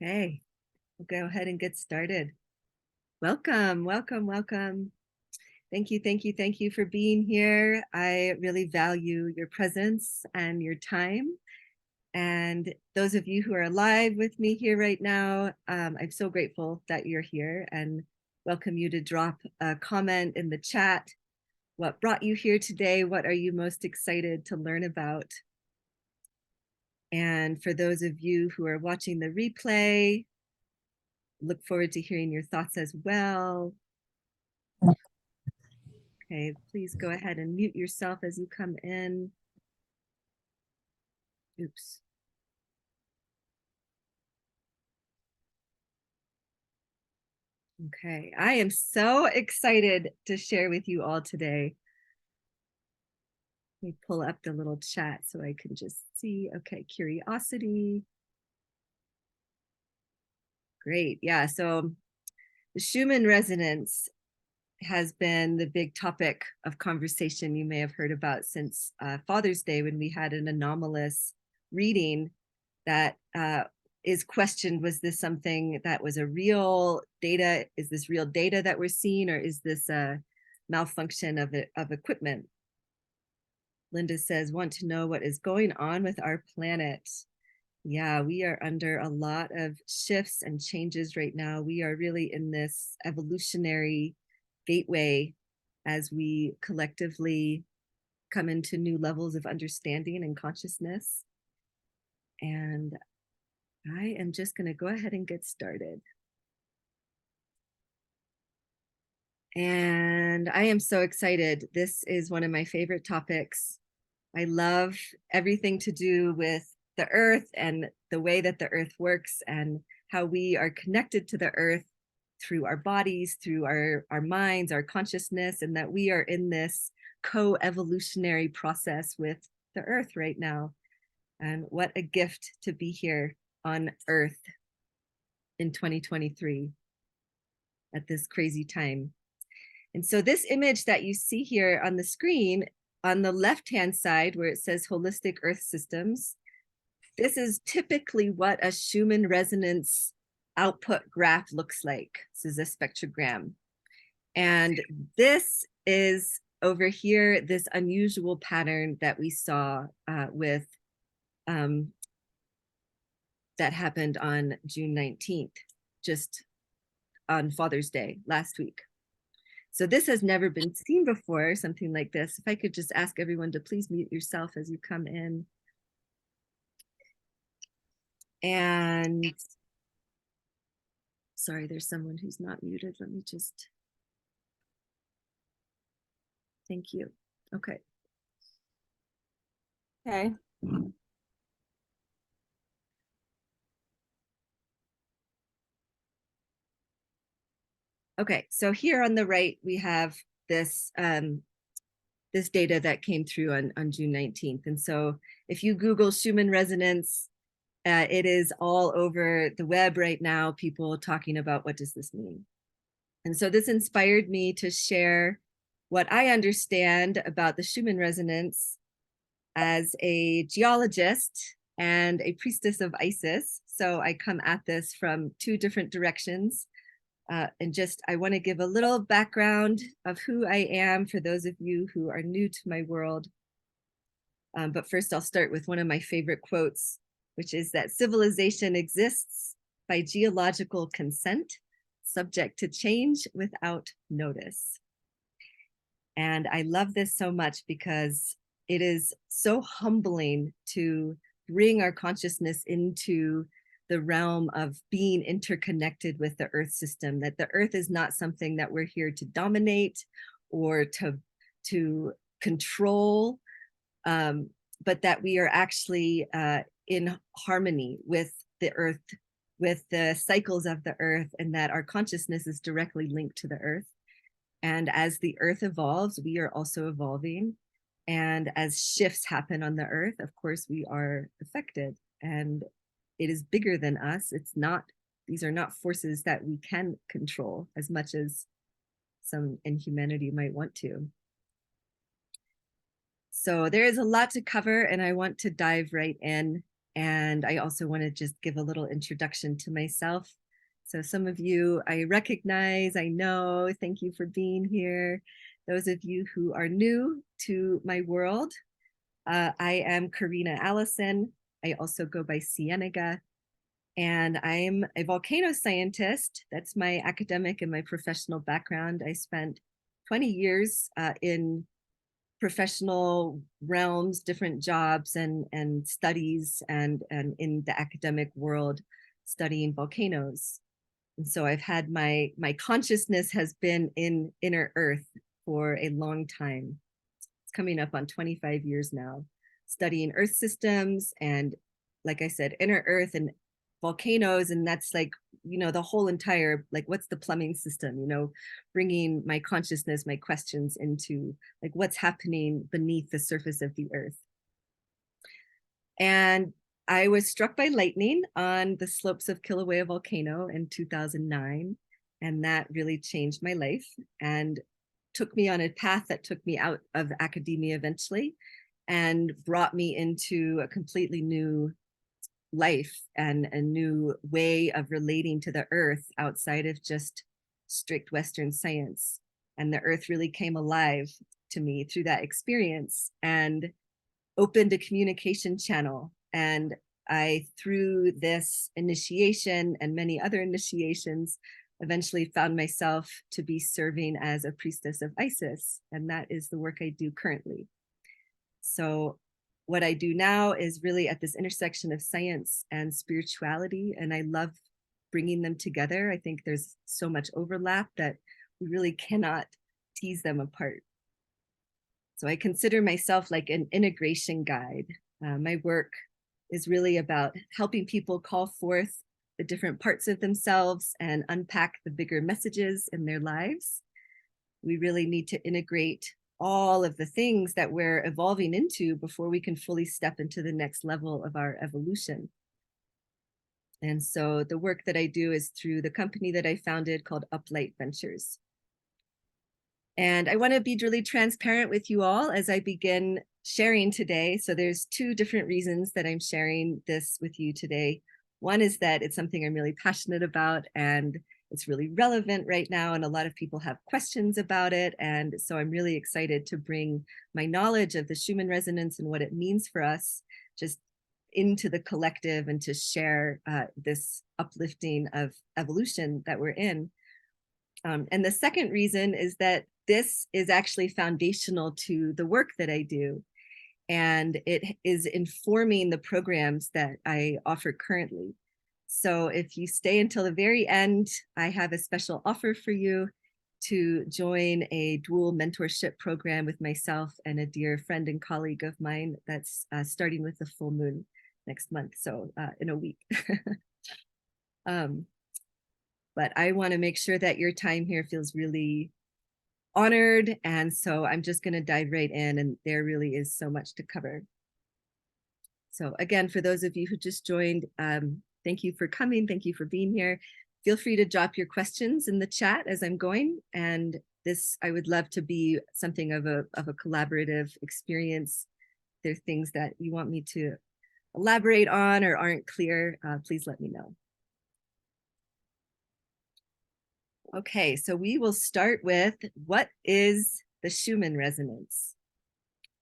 Okay, we'll go ahead and get started. Welcome, welcome, welcome. Thank you, thank you, thank you for being here. I really value your presence and your time. And those of you who are live with me here right now, I'm so grateful that you're here and welcome you to drop a comment in the chat. What brought you here today? What are you most excited to learn about? And for those of you who are watching the replay, look forward to hearing your thoughts as well. Okay, please go ahead and mute yourself as you come in. Oops. Okay, I am so excited to share with you all today. Let me pull up the little chat so I can just see. Okay, curiosity. Great, yeah, so the Schumann Resonance has been the big topic of conversation you may have heard about since Father's Day, when we had an anomalous reading that is questioned. Was this something that was a real data? Is this real data that we're seeing, or is this a malfunction of equipment? Linda says, want to know what is going on with our planet. Yeah, we are under a lot of shifts and changes right now. We are really in this evolutionary gateway as we collectively come into new levels of understanding and consciousness. And I am just going to go ahead and get started. And I am so excited. This is one of my favorite topics. I love everything to do with the earth and the way that the earth works and how we are connected to the earth through our bodies, through our minds, our consciousness, and that we are in this co-evolutionary process with the earth right now. And what a gift to be here on earth in 2023 at this crazy time. And so this image that you see here on the screen, on the left-hand side where it says holistic earth systems, this is typically what a Schumann resonance output graph looks like. This is a spectrogram. And this is over here, this unusual pattern that we saw with that happened on June 19th, just on Father's Day last week. So this has never been seen before, something like this. If I could just ask everyone to please mute yourself as you come in. And sorry, there's someone who's not muted. Let me just, thank you. Okay. Okay. Okay, so here on the right, we have this this data that came through on June 19th. And so if you Google Schumann resonance, it is all over the web right now, people talking about what does this mean. And so this inspired me to share what I understand about the Schumann resonance as a geologist and a priestess of Isis. So I come at this from two different directions. And just, I want to give a little background of who I am for those of you who are new to my world. But first I'll start with one of my favorite quotes, which is that civilization exists by geological consent, subject to change without notice. And I love this so much because it is so humbling to bring our consciousness into the realm of being interconnected with the earth system, that the earth is not something that we're here to dominate or to control, but that we are actually in harmony with the earth, with the cycles of the earth, and that our consciousness is directly linked to the earth. And as the earth evolves, we are also evolving. And as shifts happen on the earth, of course, we are affected. And it is bigger than us. It's not, these are not forces that we can control as much as some in humanity might want to. So there is a lot to cover, and I want to dive right in And I also want to just give a little introduction to myself. So some of you I recognize, I know, thank you for being here. Those of you who are new to my world, I am Karina Allison. I also go by Cienega, and I'm a volcano scientist. That's my academic and my professional background. I spent 20 years in professional realms, different jobs and studies, and in the academic world studying volcanoes. And so I've had my consciousness has been in inner earth for a long time. It's coming up on 25 years now, studying earth systems and, like I said, inner earth and volcanoes. And that's like, the whole entire, like, what's the plumbing system, bringing my consciousness, my questions into like what's happening beneath the surface of the earth. And I was struck by lightning on the slopes of Kilauea volcano in 2009. And that really changed my life and took me on a path that took me out of academia eventually and brought me into a completely new life and a new way of relating to the earth outside of just strict Western science. And the earth really came alive to me through that experience and opened a communication channel. And I, through this initiation and many other initiations, eventually found myself to be serving as a priestess of Isis. And that is the work I do currently. So what I do now is really at this intersection of science and spirituality, and I love bringing them together. I think there's so much overlap that we really cannot tease them apart. So I consider myself like an integration guide. My work is really about helping people call forth the different parts of themselves and unpack the bigger messages in their lives. We really need to integrate all of the things that we're evolving into before we can fully step into the next level of our evolution. And so the work that I do is through the company that I founded called UpLight Ventures. And I want to be really transparent with you all as I begin sharing today. So there's two different reasons that I'm sharing this with you today. One is that it's something I'm really passionate about and it's really relevant right now, and a lot of people have questions about it. And so I'm really excited to bring my knowledge of the Schumann resonance and what it means for us just into the collective and to share this uplifting of evolution that we're in. And the second reason is that this is actually foundational to the work that I do. And it is informing the programs that I offer currently. So if you stay until the very end, I have a special offer for you to join a dual mentorship program with myself and a dear friend and colleague of mine that's starting with the full moon next month, so in a week. But I want to make sure that your time here feels really honored. And so I'm just going to dive right in, and there really is so much to cover. So again, for those of you who just joined, thank you for coming. Thank you for being here. Feel free to drop your questions in the chat as I'm going. And this, I would love to be something of a collaborative experience. If there are things that you want me to elaborate on or aren't clear, please let me know. Okay, so we will start with what is the Schumann resonance?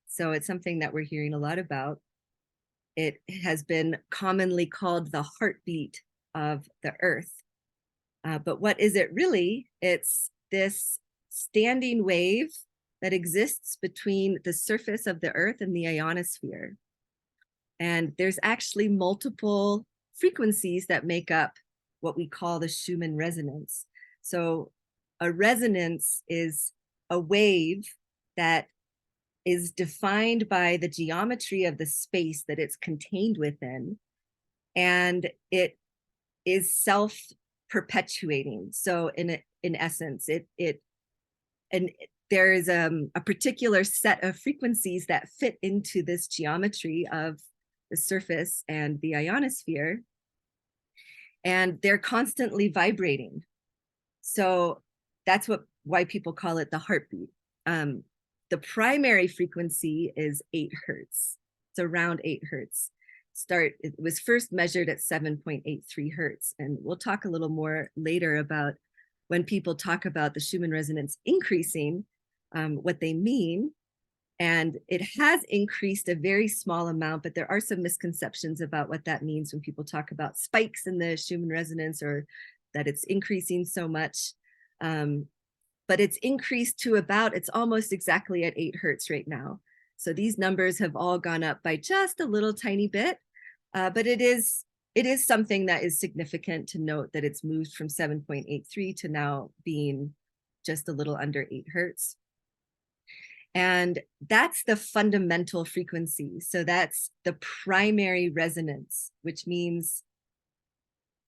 So it's something that we're hearing a lot about. It has been commonly called the heartbeat of the earth. But what is it really? It's this standing wave that exists between the surface of the earth and the ionosphere. And there's actually multiple frequencies that make up what we call the Schumann resonance. So a resonance is a wave that is defined by the geometry of the space that it's contained within, and it is self-perpetuating. So in essence, there is a particular set of frequencies that fit into this geometry of the surface and the ionosphere, and they're constantly vibrating. So that's why people call it the heartbeat. The primary frequency is 8 hertz. It's around 8 hertz. it was first measured at 7.83 hertz. And we'll talk a little more later about when people talk about the Schumann resonance increasing, what they mean. And it has increased a very small amount, but there are some misconceptions about what that means when people talk about spikes in the Schumann resonance, or that it's increasing so much. But it's increased to it's almost exactly at 8 hertz right now. So these numbers have all gone up by just a little tiny bit, but it is something that is significant to note, that it's moved from 7.83 to now being just a little under 8 hertz. And that's the fundamental frequency. So that's the primary resonance, which means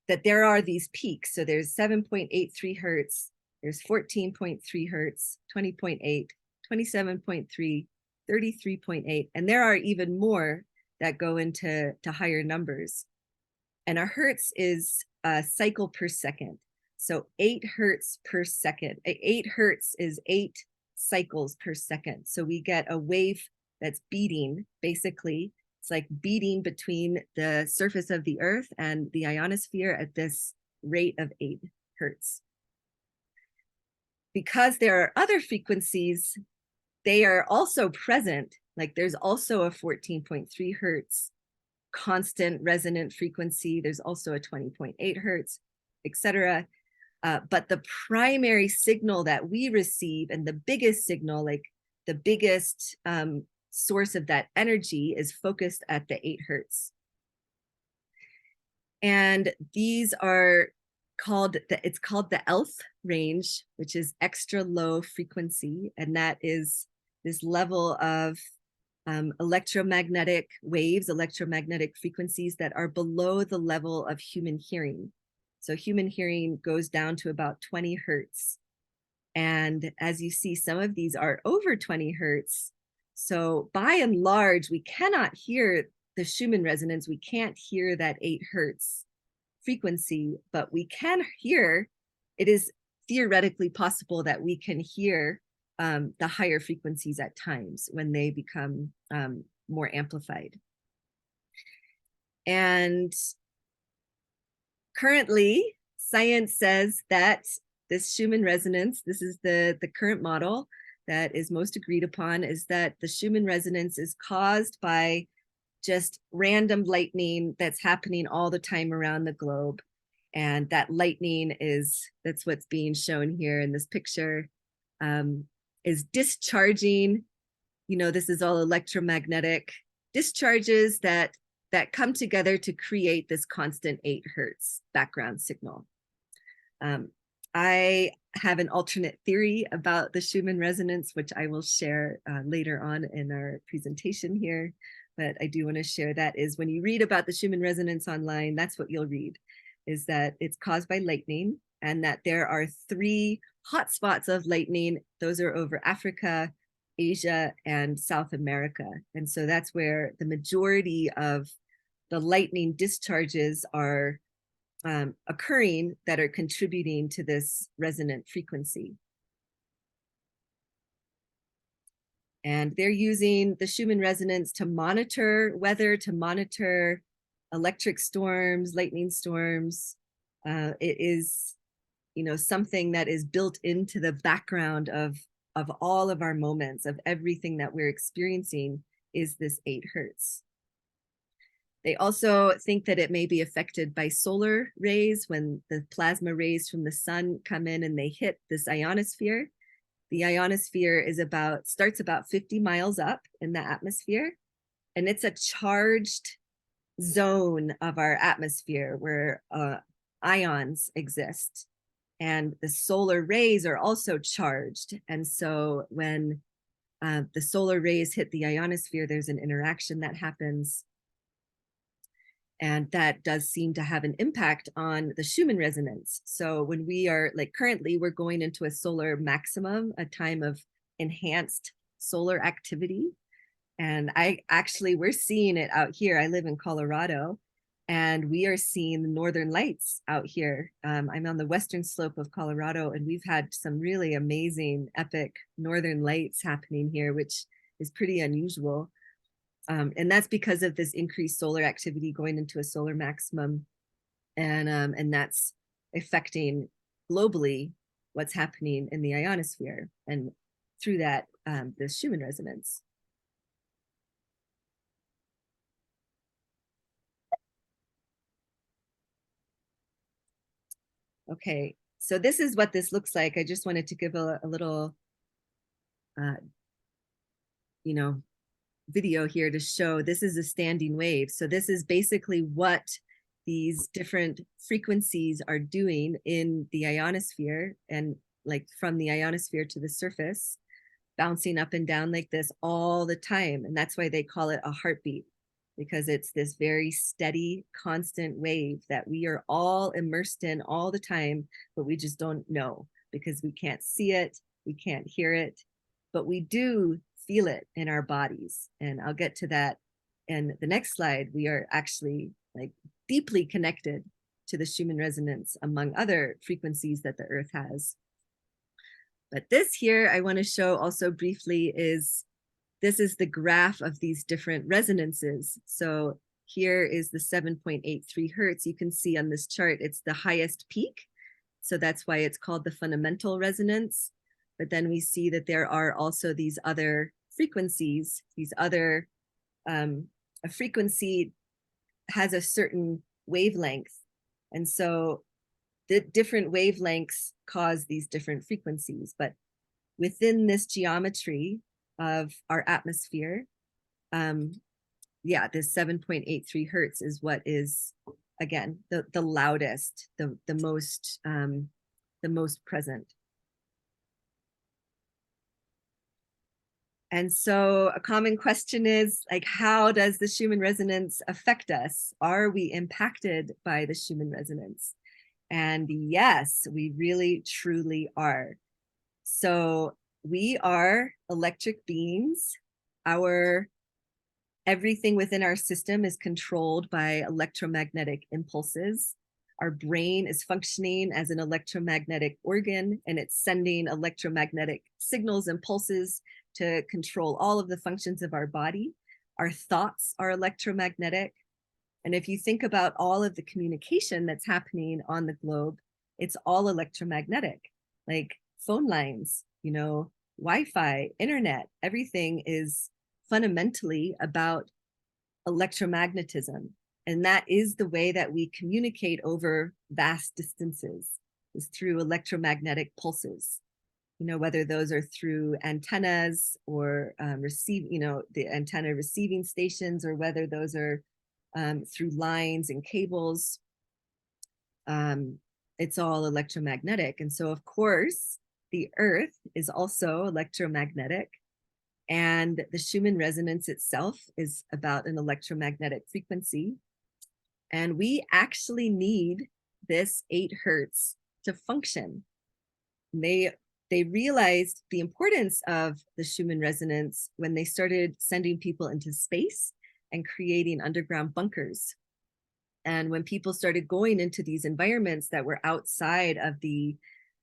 that there are these peaks. So there's 7.83 hertz, there's 14.3 hertz, 20.8, 27.3, 33.8, and there are even more that go into higher numbers. And a hertz is a cycle per second. So 8 hertz per second. 8 hertz is 8 cycles per second. So we get a wave that's beating, basically. It's like beating between the surface of the Earth and the ionosphere at this rate of 8 hertz. Because there are other frequencies, they are also present. Like there's also a 14.3 hertz constant resonant frequency. There's also a 20.8 hertz, etc. But the primary signal that we receive, and the biggest signal, like the biggest source of that energy, is focused at the 8 hertz. And these are called, it's called the ELF range, which is extra low frequency. And that is this level of electromagnetic waves, electromagnetic frequencies that are below the level of human hearing. So human hearing goes down to about 20 hertz. And as you see, some of these are over 20 hertz. So by and large, we cannot hear the Schumann resonance. We can't hear that 8 hertz frequency, but we can hear, it is theoretically possible that we can hear the higher frequencies at times when they become more amplified. And currently, science says that this Schumann resonance, this is the current model that is most agreed upon, is that the Schumann resonance is caused by just random lightning that's happening all the time around the globe. And that lightning that's what's being shown here in this picture, is discharging, this is all electromagnetic discharges that come together to create this constant 8 hertz background signal. I have an alternate theory about the Schumann resonance, which I will share later on in our presentation here. But I do want to share that is when you read about the Schumann resonance online, that's what you'll read, is that it's caused by lightning, and that there are 3 hotspots of lightning. Those are over Africa, Asia, and South America. And so that's where the majority of the lightning discharges are occurring, that are contributing to this resonant frequency. And they're using the Schumann resonance to monitor weather, to monitor electric storms, lightning storms. It is, something that is built into the background of all of our moments, of everything that we're experiencing, is this 8 hertz. They also think that it may be affected by solar rays when the plasma rays from the sun come in and they hit this ionosphere. The ionosphere starts about 50 miles up in the atmosphere, and it's a charged zone of our atmosphere where ions exist. And the solar rays are also charged. And so when the solar rays hit the ionosphere, there's an interaction that happens. And that does seem to have an impact on the Schumann resonance. So when we are, like currently, we're going into a solar maximum, a time of enhanced solar activity. And we're seeing it out here. I live in Colorado, and we are seeing the northern lights out here. I'm on the western slope of Colorado, and we've had some really amazing, epic northern lights happening here, which is pretty unusual. And that's because of this increased solar activity going into a solar maximum. And that's affecting globally what's happening in the ionosphere, and through that, the Schumann resonance. Okay, so this is what this looks like. I just wanted to give a little, you know, video here to show this is a standing wave. So this is basically what these different frequencies are doing in the ionosphere, and like from the ionosphere to the surface, bouncing up and down like this all the time. And that's why they call it a heartbeat, because it's this very steady, constant wave that we are all immersed in all the time, but we just don't know because we can't see it, we can't hear it, but we do feel it in our bodies. And I'll get to that in the next slide. We are actually like deeply connected to the Schumann resonance, among other frequencies that the earth has. But this here I want to show also briefly is, this is the graph of these different resonances. So here is the 7.83 hertz. You can see on this chart, it's the highest peak. So that's why it's called the fundamental resonance. But then we see that there are also these other frequencies, these other, a frequency has a certain wavelength. And so the different wavelengths cause these different frequencies. But within this geometry of our atmosphere, yeah, this 7.83 hertz is what is, again, the loudest, the most present. And so a common question is, like, how does the Schumann resonance affect us? Are we impacted by the Schumann resonance? And yes, we really, truly are. So we are electric beings. Everything within our system is controlled by electromagnetic impulses. Our brain is functioning as an electromagnetic organ, and it's sending electromagnetic signals and pulses to control all of the functions of our body. Our thoughts are electromagnetic. And if you think about all of the communication that's happening on the globe, it's all electromagnetic, like phone lines, Wi-Fi, internet, everything is fundamentally about electromagnetism. And that is the way that we communicate over vast distances, is through electromagnetic pulses. Whether those are through antennas or the antenna receiving stations, or whether those are through lines and cables, it's all electromagnetic. And so, of course, the earth is also electromagnetic. And the Schumann resonance itself is about an electromagnetic frequency. And we actually need this 8 hertz to function. They realized the importance of the Schumann resonance when they started sending people into space and creating underground bunkers. And when people started going into these environments that were outside of the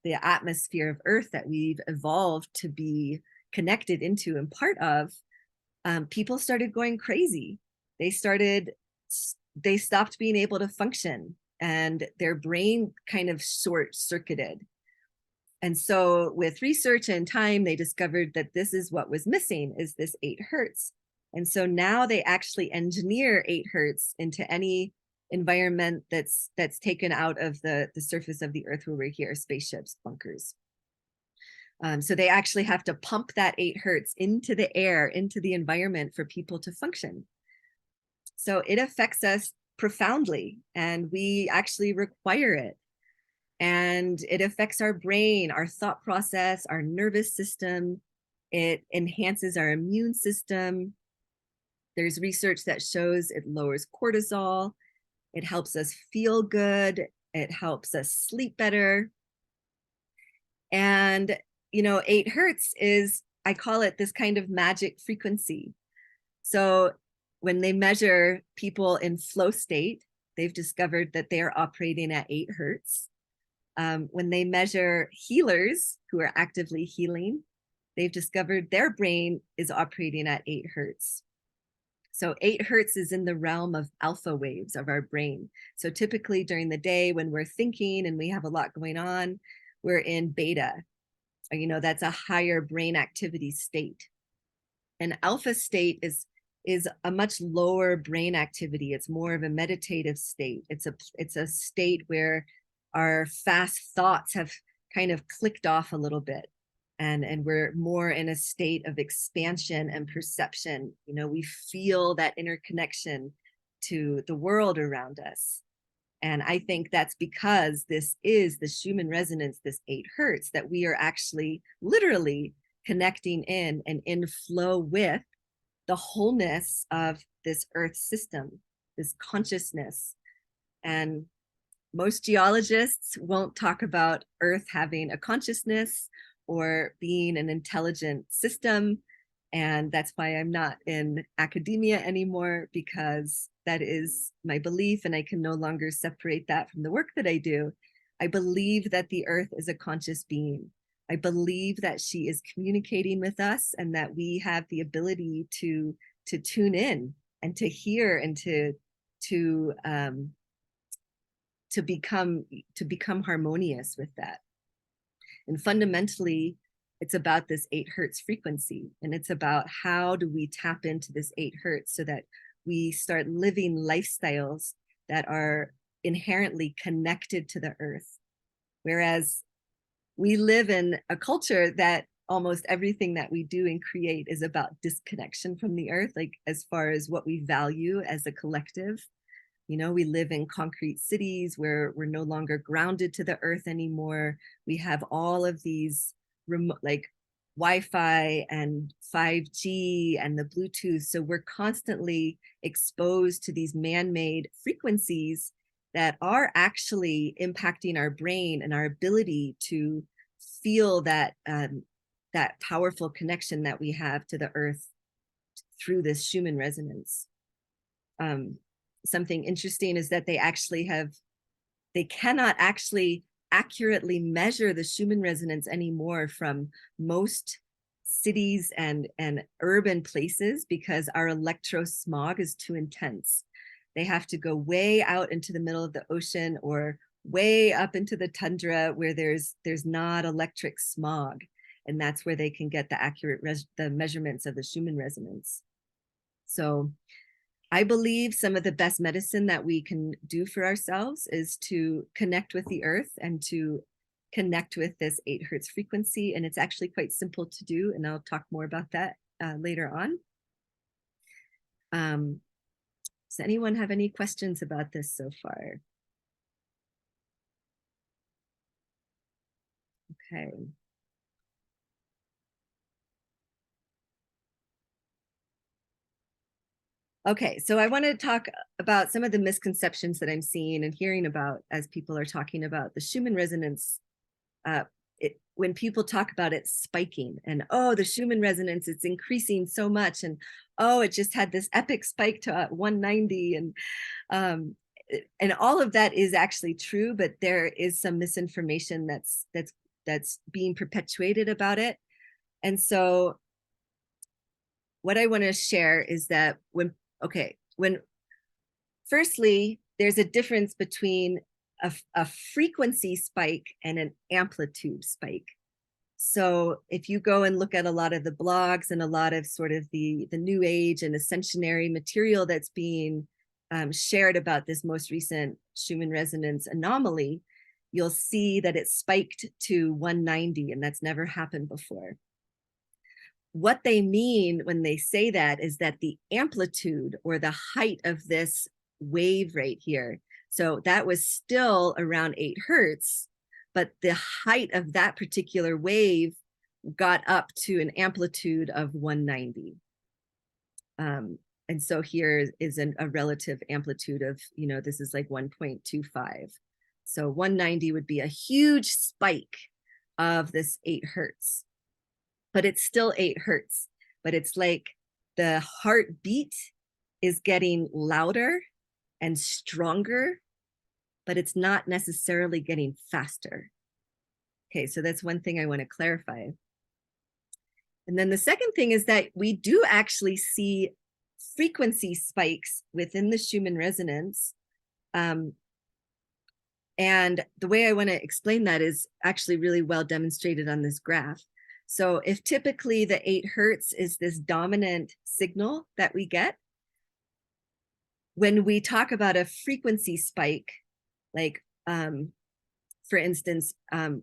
atmosphere of Earth that we've evolved to be connected into and part of, people started going crazy. They stopped being able to function, and their brain kind of short-circuited. And so with research and time, they discovered that this is what was missing, is this 8 hertz. And so now they actually engineer 8 hertz into any environment that's taken out of the surface of the earth where we're here, spaceships, bunkers. So they actually have to pump that 8 hertz into the air, into the environment for people to function. So it affects us profoundly, and we actually require it. And it affects our brain, our thought process, our nervous system. It enhances our immune system. There's research that shows it lowers cortisol. It helps us feel good. It helps us sleep better. And, 8 hertz is, I call it this kind of magic frequency. So when they measure people in flow state, they've discovered that they are operating at 8 hertz. When they measure healers who are actively healing, they've discovered their brain is operating at 8 hertz. So 8 hertz is in the realm of alpha waves of our brain. So typically during the day when we're thinking and we have a lot going on, we're in beta. You know, that's a higher brain activity state. An alpha state is a much lower brain activity. It's more of a meditative state. It's a state where our fast thoughts have kind of clicked off a little bit, and we're more in a state of expansion and perception. You know, we feel that interconnection to the world around us. And I think that's because this is the Schumann resonance, this 8 hertz, that we are actually literally connecting in and in flow with the wholeness of this earth system, this consciousness. And most geologists won't talk about earth having a consciousness or being an intelligent system. And that's why I'm not in academia anymore, because that is my belief and I can no longer separate that from the work that I do. I believe that the earth is a conscious being. I believe that she is communicating with us and that we have the ability to tune in and to hear and to become harmonious with that. And fundamentally, it's about this 8 hertz frequency, and it's about how do we tap into this 8 hertz so that we start living lifestyles that are inherently connected to the earth. Whereas we live in a culture that almost everything that we do and create is about disconnection from the earth, like as far as what we value as a collective. You know, we live in concrete cities where we're no longer grounded to the earth anymore. We have all of these remote, like Wi-Fi and 5G and the Bluetooth. So we're constantly exposed to these man-made frequencies that are actually impacting our brain and our ability to feel that that powerful connection that we have to the earth through this Schumann resonance. Something interesting is that they cannot actually accurately measure the Schumann resonance anymore from most cities and urban places because our electrosmog is too intense. They have to go way out into the middle of the ocean or way up into the tundra where there's not electric smog, and that's where they can get the accurate the measurements of the Schumann resonance. So I believe some of the best medicine that we can do for ourselves is to connect with the earth and to connect with this 8 hertz frequency. And it's actually quite simple to do. And I'll talk more about that later on. Does anyone have any questions about this so far? Okay. Okay, so I want to talk about some of the misconceptions that I'm seeing and hearing about as people are talking about the Schumann resonance. When people talk about it spiking and, oh, the Schumann resonance, it's increasing so much. And, oh, it just had this epic spike to 190. And all of that is actually true, but there is some misinformation that's being perpetuated about it. And so what I want to share is that firstly, there's a difference between a frequency spike and an amplitude spike. So if you go and look at a lot of the blogs and a lot of sort of the new age and ascensionary material that's being shared about this most recent Schumann resonance anomaly, you'll see that it spiked to 190, and that's never happened before. What they mean when they say that is that the amplitude or the height of this wave right here, so that was still around 8 hertz, but the height of that particular wave got up to an amplitude of 190. And so here is a relative amplitude of, you know, this is like 1.25. So 190 would be a huge spike of this 8 hertz. But it's still 8 hertz, but it's like the heartbeat is getting louder and stronger, but it's not necessarily getting faster. Okay, so that's one thing I want to clarify. And then the second thing is that we do actually see frequency spikes within the Schumann resonance. And the way I want to explain that is actually really well demonstrated on this graph. So if typically the 8 hertz is this dominant signal that we get, when we talk about a frequency spike, like for instance,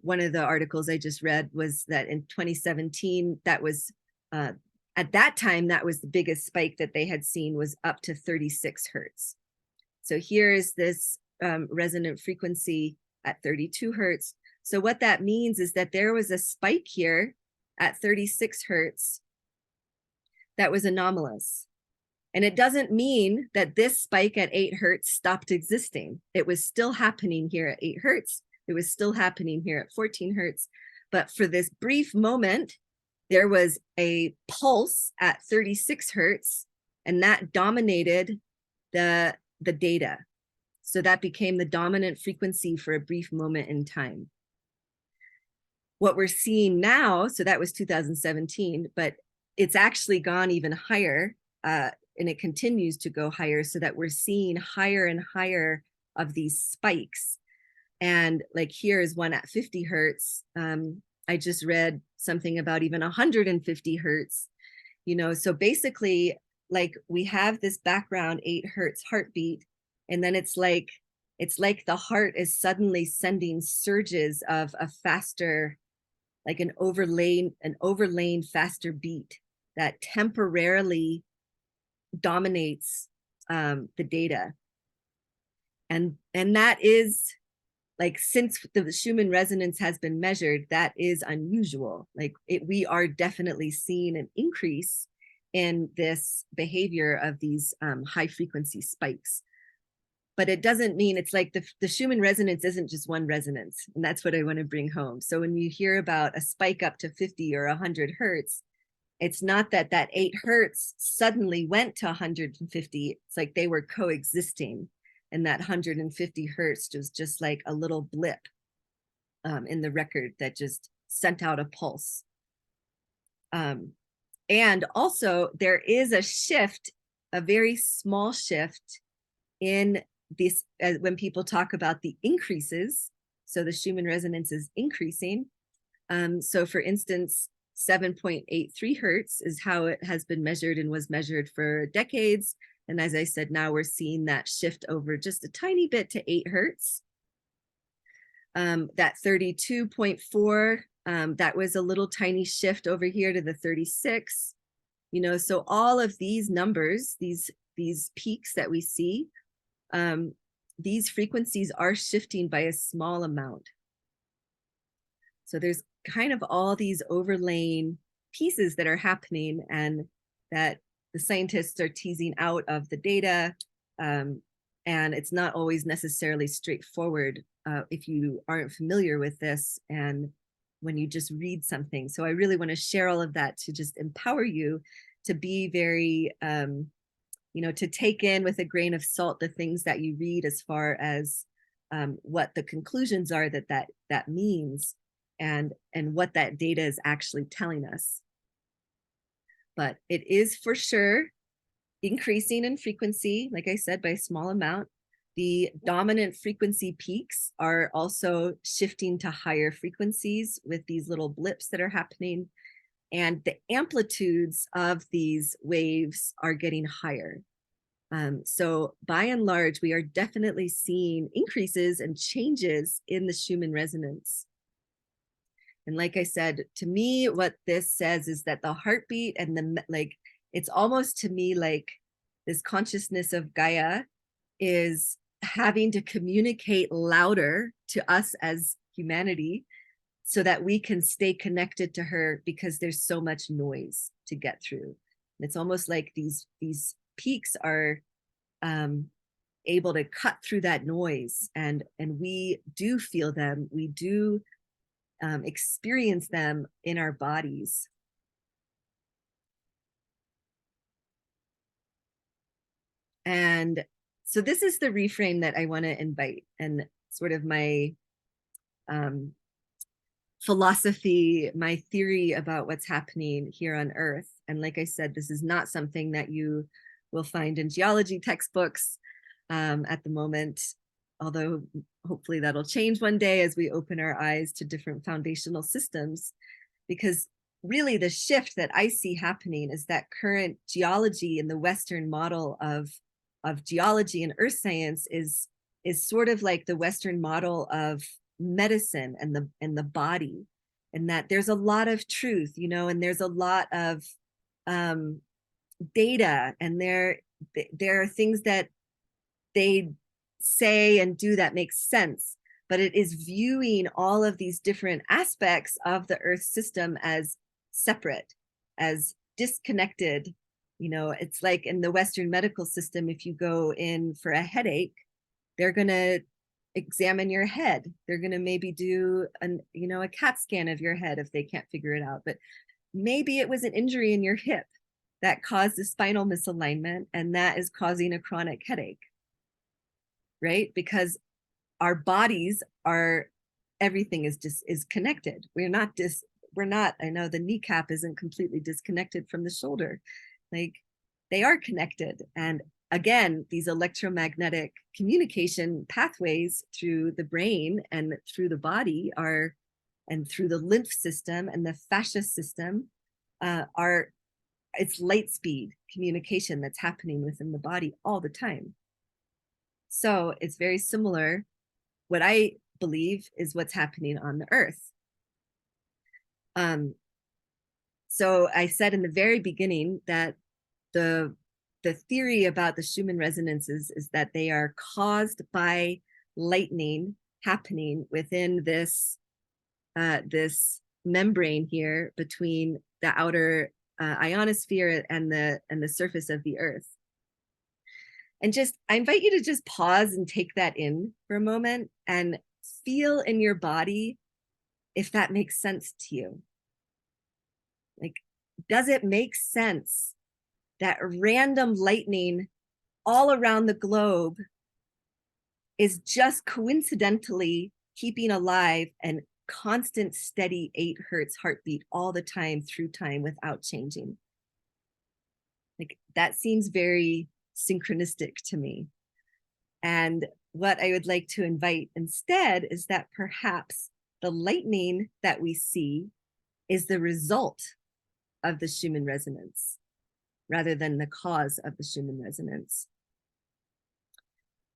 one of the articles I just read was that in 2017, that was, at that time, that was the biggest spike that they had seen, was up to 36 hertz. So here's this resonant frequency at 32 hertz. So what that means is that there was a spike here at 36 hertz that was anomalous. And it doesn't mean that this spike at 8 hertz stopped existing. It was still happening here at 8 hertz. It was still happening here at 14 hertz. But for this brief moment, there was a pulse at 36 hertz, and that dominated the data. So that became the dominant frequency for a brief moment in time. What we're seeing now, so that was 2017, but it's actually gone even higher, and it continues to go higher, so that we're seeing higher and higher of these spikes. And like here is one at 50 hertz. I just read something about even 150 hertz, you know, so basically like we have this background 8 hertz heartbeat, and then it's like the heart is suddenly sending surges of a faster, like an overlain faster beat that temporarily dominates the data. And that is, like, since the Schumann resonance has been measured, that is unusual. Like we are definitely seeing an increase in this behavior of these high frequency spikes. But it doesn't mean, it's like the Schumann resonance isn't just one resonance. And that's what I want to bring home. So when you hear about a spike up to 50 or 100 hertz, it's not that 8 hertz suddenly went to 150. It's like they were coexisting. And that 150 hertz was just like a little blip in the record that just sent out a pulse. And also there is a shift, a very small shift in this, when people talk about the increases. So the Schumann resonance is increasing. So for instance, 7.83 hertz is how it has been measured and was measured for decades. And as I said, now we're seeing that shift over just a tiny bit to 8 hertz. That 32.4, that was a little tiny shift over here to the 36. You know, so all of these numbers, these peaks that we see, these frequencies are shifting by a small amount. So there's kind of all these overlaying pieces that are happening, and that the scientists are teasing out of the data. And it's not always necessarily straightforward if you aren't familiar with this and when you just read something. So I really want to share all of that to just empower you to be very, you know, to take in with a grain of salt the things that you read, as far as what the conclusions are that means, and what that data is actually telling us. But it is for sure increasing in frequency, like I said, by a small amount. The dominant frequency peaks are also shifting to higher frequencies with these little blips that are happening. And the amplitudes of these waves are getting higher. So by and large, we are definitely seeing increases and changes in the Schumann resonance. And like I said, to me, what this says is that the heartbeat and the, like, it's almost to me like this consciousness of Gaia is having to communicate louder to us as humanity so that we can stay connected to her, because there's so much noise to get through. And it's almost like these peaks are able to cut through that noise, and we do feel them, we do experience them in our bodies. And so this is the reframe that I want to invite, and sort of my philosophy, my theory about what's happening here on Earth. And like I said, this is not something that you we'll find in geology textbooks at the moment, although hopefully that'll change one day as we open our eyes to different foundational systems. Because really the shift that I see happening is that current geology in the Western model of geology and earth science is sort of like the Western model of medicine and the body, and that there's a lot of truth, you know, and there's a lot of data, and there are things that they say and do that makes sense, but it is viewing all of these different aspects of the earth system as separate, as disconnected. You know, it's like in the Western medical system, if you go in for a headache, they're going to examine your head. They're going to maybe do a CAT scan of your head if they can't figure it out. But maybe it was an injury in your hip that caused a spinal misalignment, and that is causing a chronic headache, right? Because our bodies are, everything is connected. We're not, I know the kneecap isn't completely disconnected from the shoulder. Like, they are connected. And again, these electromagnetic communication pathways through the brain and through the body are, and through the lymph system and the fascia system, it's light speed communication that's happening within the body all the time. So it's very similar. What I believe is what's happening on the earth. So I said in the very beginning that the theory about the Schumann resonances is that they are caused by lightning happening within this membrane here between the outer ionosphere and the surface of the earth. And I invite you to just pause and take that in for a moment and feel in your body if that makes sense to you. Like, does it make sense that random lightning all around the globe is just coincidentally keeping alive and constant, steady 8 hertz heartbeat all the time through time without changing? Like, that seems very synchronistic to me. And what I would like to invite instead is that perhaps the lightning that we see is the result of the Schumann resonance rather than the cause of the Schumann resonance.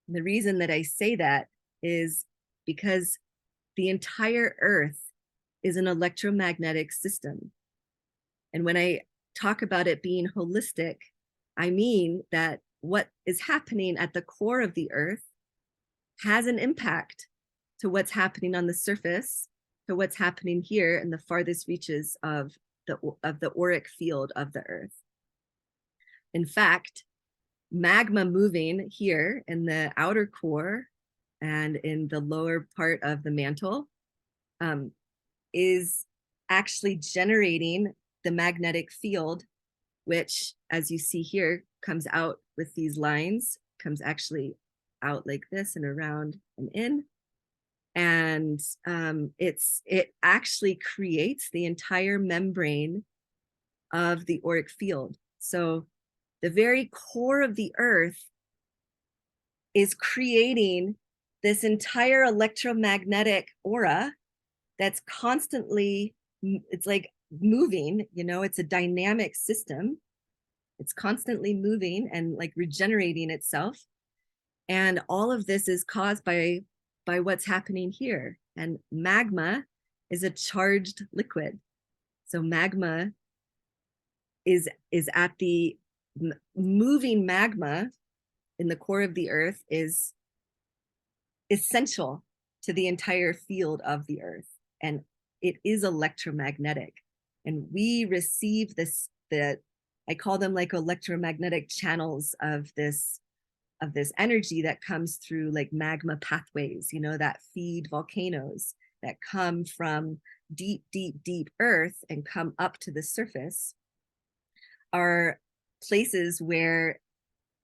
And the reason that I say that is because the entire earth is an electromagnetic system. And when I talk about it being holistic, I mean that what is happening at the core of the earth has an impact to what's happening on the surface, to what's happening here in the farthest reaches of the auric field of the earth. In fact, magma moving here in the outer core and in the lower part of the mantle is actually generating the magnetic field, which, as you see here, comes out with these lines, comes actually out like this and around and in. And it actually creates the entire membrane of the auric field. So the very core of the earth is creating this entire electromagnetic aura that's constantly, it's like moving, you know, it's a dynamic system. It's constantly moving and like regenerating itself. And all of this is caused by what's happening here. And magma is a charged liquid. So magma is at the moving magma in the core of the earth is essential to the entire field of the earth. And it is electromagnetic. And we receive this, I call them like electromagnetic channels of this energy that comes through like magma pathways, you know, that feed volcanoes, that come from deep, deep, deep earth and come up to the surface, are places where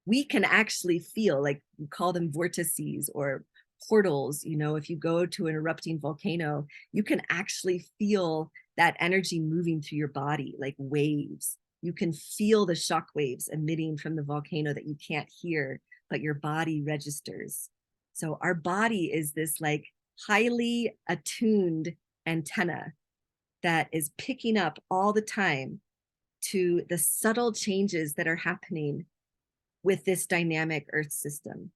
we can actually feel, like we call them vortices or portals. You know, if you go to an erupting volcano, you can actually feel that energy moving through your body like waves. You can feel the shock waves emitting from the volcano that you can't hear, but your body registers. So our body is this like highly attuned antenna that is picking up all the time to the subtle changes that are happening with this dynamic Earth system.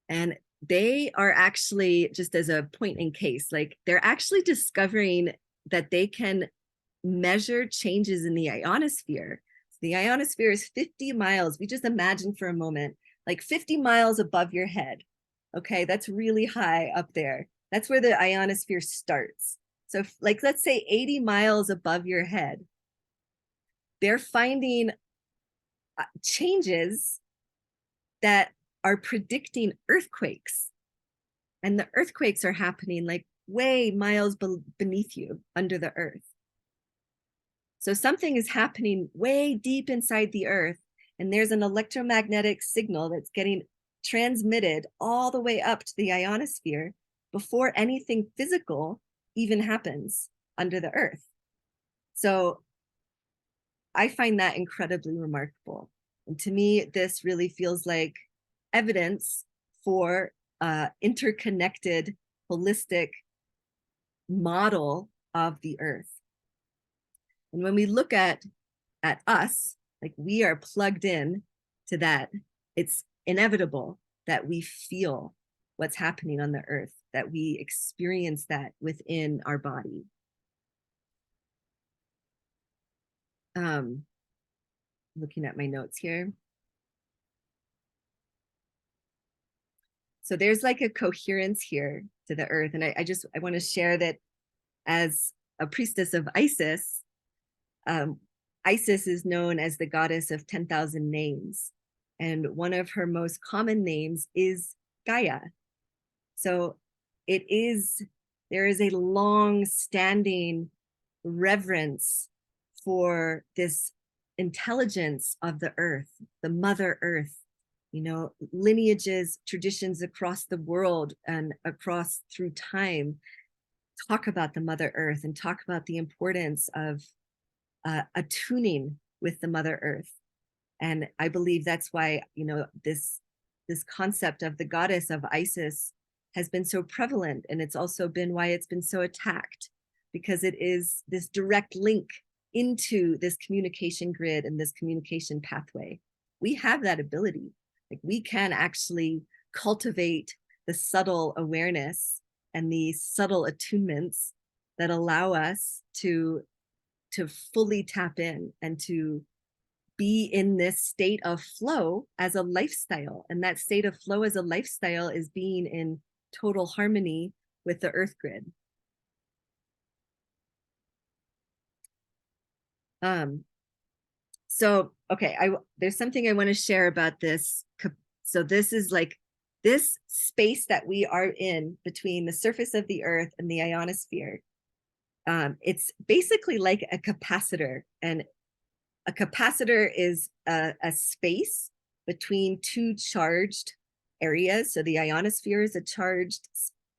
And they are actually, just as a point in case, like they're actually discovering that they can measure changes in the ionosphere. The ionosphere is 50 miles. We just imagine for a moment, like 50 miles above your head. Okay, that's really high up there. That's where the ionosphere starts. So like, let's say 80 miles above your head, they're finding changes that are predicting earthquakes. And the earthquakes are happening like way miles beneath you under the earth. So something is happening way deep inside the earth, and there's an electromagnetic signal that's getting transmitted all the way up to the ionosphere before anything physical even happens under the earth. So I find that incredibly remarkable. And to me, this really feels like evidence for interconnected, holistic model of the earth. And when we look at us, like we are plugged in to that, it's inevitable that we feel what's happening on the earth, that we experience that within our body. Looking at my notes here. So there's like a coherence here to the earth. And I want to share that as a priestess of Isis, Isis is known as the goddess of 10,000 names. And one of her most common names is Gaia. So there is a long-standing reverence for this intelligence of the earth, the Mother Earth, lineages, traditions across the world and across through time talk about the Mother Earth and talk about the importance of attuning with the Mother Earth. And I believe that's why, this concept of the goddess of Isis has been so prevalent. And it's also been why it's been so attacked, because it is this direct link into this communication grid and this communication pathway. We have that ability. Like we can actually cultivate the subtle awareness and the subtle attunements that allow us to fully tap in and to be in this state of flow as a lifestyle. And that state of flow as a lifestyle is being in total harmony with the earth grid. So, okay, there's something I want to share about this. So this is like this space that we are in between the surface of the earth and the ionosphere. It's basically like a capacitor, and a capacitor is a space between two charged areas. So the ionosphere is a charged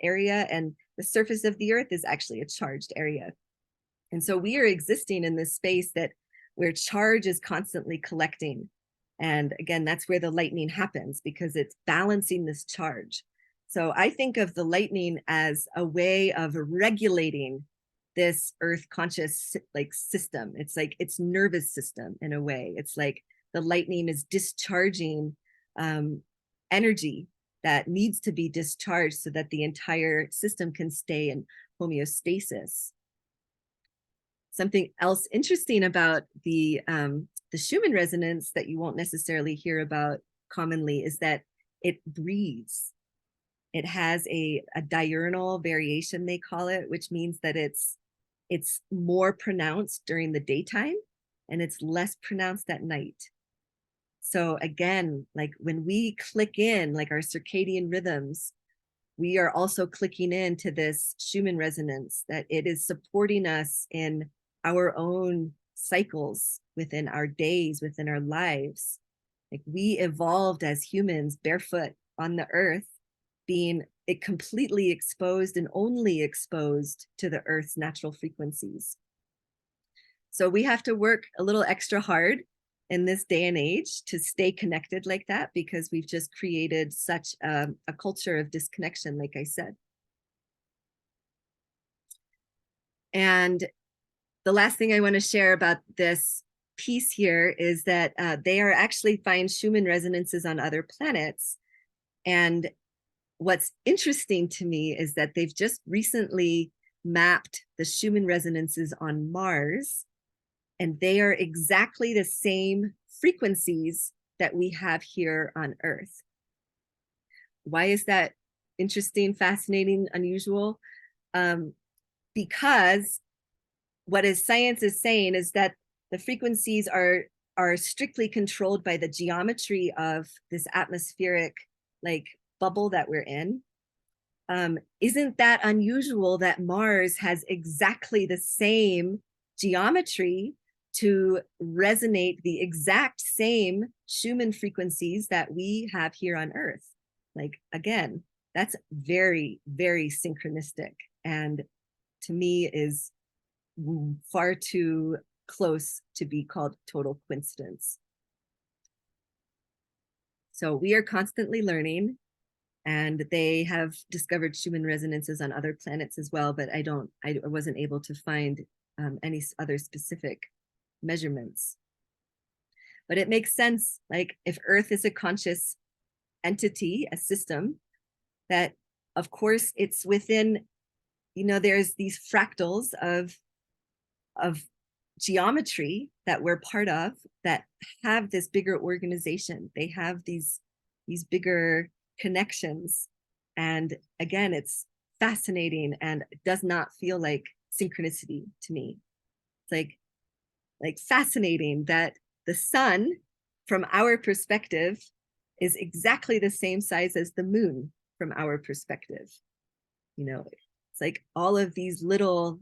area, and the surface of the earth is actually a charged area. And so we are existing in this space where charge is constantly collecting. And again, that's where the lightning happens, because it's balancing this charge. So I think of the lightning as a way of regulating this earth conscious like system. It's like its nervous system in a way. It's like the lightning is discharging energy that needs to be discharged so that the entire system can stay in homeostasis. Something else interesting about the Schumann resonance that you won't necessarily hear about commonly is that it breathes. It has a diurnal variation, they call it, which means that it's more pronounced during the daytime and it's less pronounced at night. So again, like when we click in, like our circadian rhythms, we are also clicking into this Schumann resonance, that it is supporting us in our own cycles within our days, within our lives. Like we evolved as humans barefoot on the earth, being completely exposed and only exposed to the earth's natural frequencies. So we have to work a little extra hard in this day and age to stay connected like that, because we've just created such a culture of disconnection, like I said. And the last thing I want to share about this piece here is that they are actually find Schumann resonances on other planets. And what's interesting to me is that they've just recently mapped the Schumann resonances on Mars, and they are exactly the same frequencies that we have here on Earth. Why is that interesting, fascinating, unusual? Because what science is saying is that the frequencies are strictly controlled by the geometry of this atmospheric like bubble that we're in. Isn't that unusual that Mars has exactly the same geometry to resonate the exact same Schumann frequencies that we have here on Earth? Like, again, that's very, very synchronistic, and to me is far too close to be called total coincidence. So we are constantly learning, and they have discovered Schumann resonances on other planets as well, but I wasn't able to find any other specific measurements. But it makes sense, like if Earth is a conscious entity, a system, that of course it's within, there's these fractals of geometry that we're part of that have this bigger organization. They have these bigger connections. And again, it's fascinating, and it does not feel like synchronicity to me. It's like fascinating that the sun, from our perspective, is exactly the same size as the moon from our perspective. It's like all of these little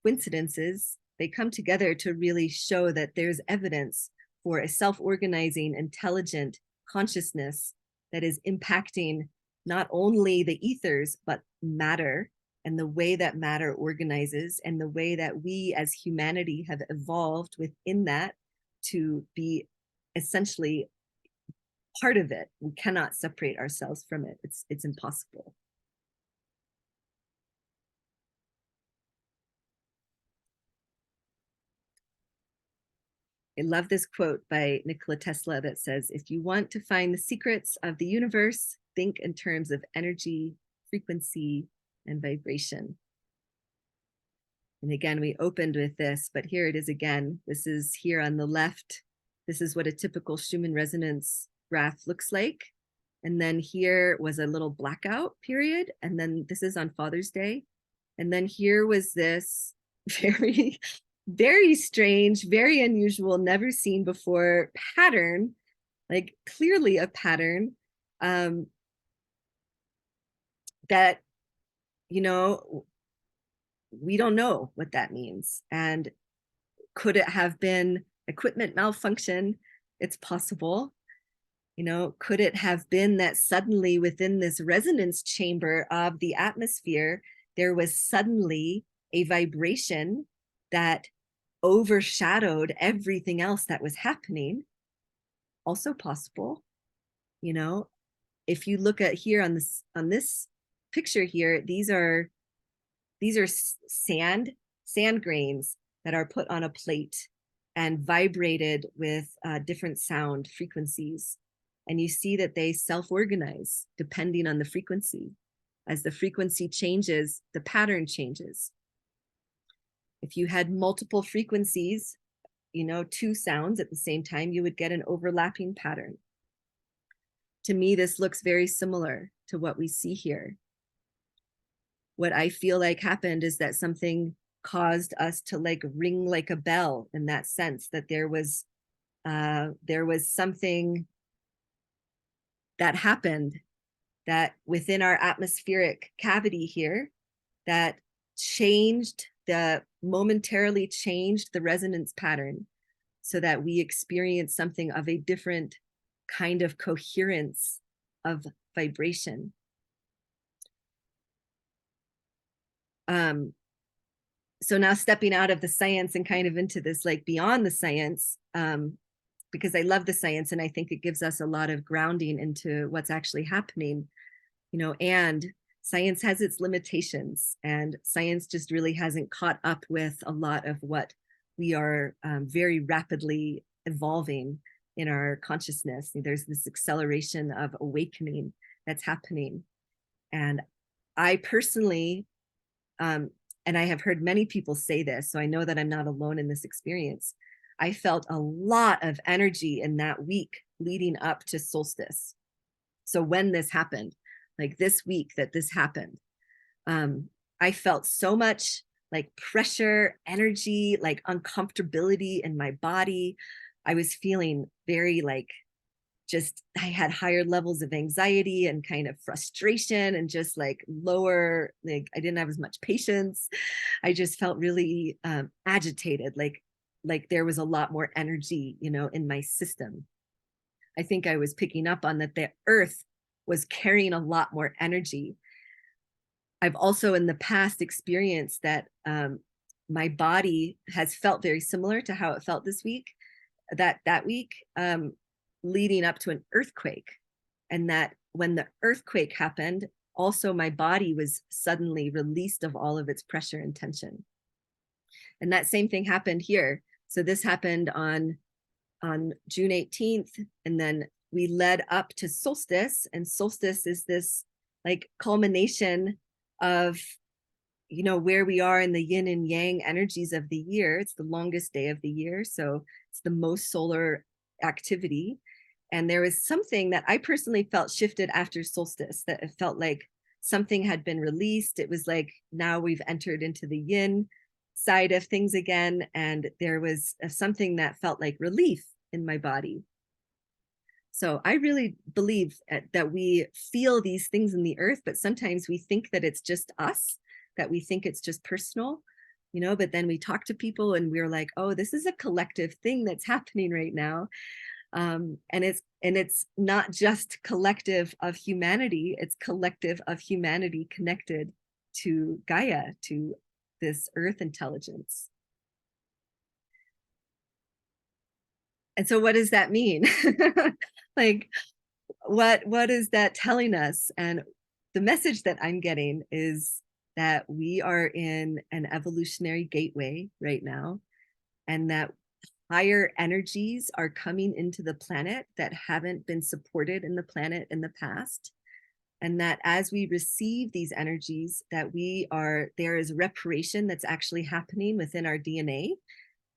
coincidences, they come together to really show that there's evidence for a self-organizing, intelligent consciousness that is impacting not only the ethers, but matter, and the way that matter organizes, and the way that we as humanity have evolved within that to be essentially part of it. We cannot separate ourselves from it. It's impossible. I love this quote by Nikola Tesla that says, if you want to find the secrets of the universe, think in terms of energy, frequency, and vibration. And again, we opened with this, but here it is again. This is here on the left. This is what a typical Schumann resonance graph looks like. And then here was a little blackout period. And then this is on Father's Day. And then here was this very, very strange, very unusual, never seen before pattern, like clearly a pattern that, we don't know what that means. And could it have been equipment malfunction? It's possible. Could it have been that suddenly within this resonance chamber of the atmosphere, there was suddenly a vibration that overshadowed everything else that was happening? Also possible. If you look at here on this picture here, these are sand grains that are put on a plate and vibrated with different sound frequencies. And you see that they self-organize depending on the frequency. As the frequency changes, the pattern changes. If you had multiple frequencies, two sounds at the same time, you would get an overlapping pattern. To me, this looks very similar to what we see here. What I feel like happened is that something caused us to like ring like a bell, in that sense that there was something that happened that within our atmospheric cavity here that momentarily changed the resonance pattern, so that we experience something of a different kind of coherence of vibration. so now stepping out of the science and kind of into this like beyond the science, because I love the science and I think it gives us a lot of grounding into what's actually happening, you know, and science has its limitations, and science just really hasn't caught up with a lot of what we are very rapidly evolving in our consciousness. There's this acceleration of awakening that's happening. And I personally, and I have heard many people say this, so I know that I'm not alone in this experience. I felt a lot of energy in that week leading up to solstice. So when this happened, like this week that this happened, I felt so much like pressure, energy, like uncomfortability in my body. I was feeling very like, just I had higher levels of anxiety and kind of frustration and just like lower, like I didn't have as much patience. I just felt really agitated, like there was a lot more energy, you know, in my system. I think I was picking up on that the earth was carrying a lot more energy. I've also in the past experienced that my body has felt very similar to how it felt this week, that week, leading up to an earthquake. And that when the earthquake happened, also my body was suddenly released of all of its pressure and tension. And that same thing happened here. So this happened on June 18th, and then we led up to solstice, and solstice is this like culmination of, you know, where we are in the yin and yang energies of the year. It's the longest day of the year, so it's the most solar activity. And there was something that I personally felt shifted after solstice, that it felt like something had been released. It was like now we've entered into the yin side of things again, and there was something that felt like relief in my body. So I really believe that we feel these things in the earth, but sometimes we think that it's just us, that we think it's just personal, you know, but then we talk to people and we're like, oh, this is a collective thing that's happening right now. And it's not just collective of humanity, it's collective of humanity connected to Gaia, to this earth intelligence. And so what does that mean? Like, what is that telling us? And the message that I'm getting is that we are in an evolutionary gateway right now, and that higher energies are coming into the planet that haven't been supported in the planet in the past. And that as we receive these energies, that there is reparation that's actually happening within our DNA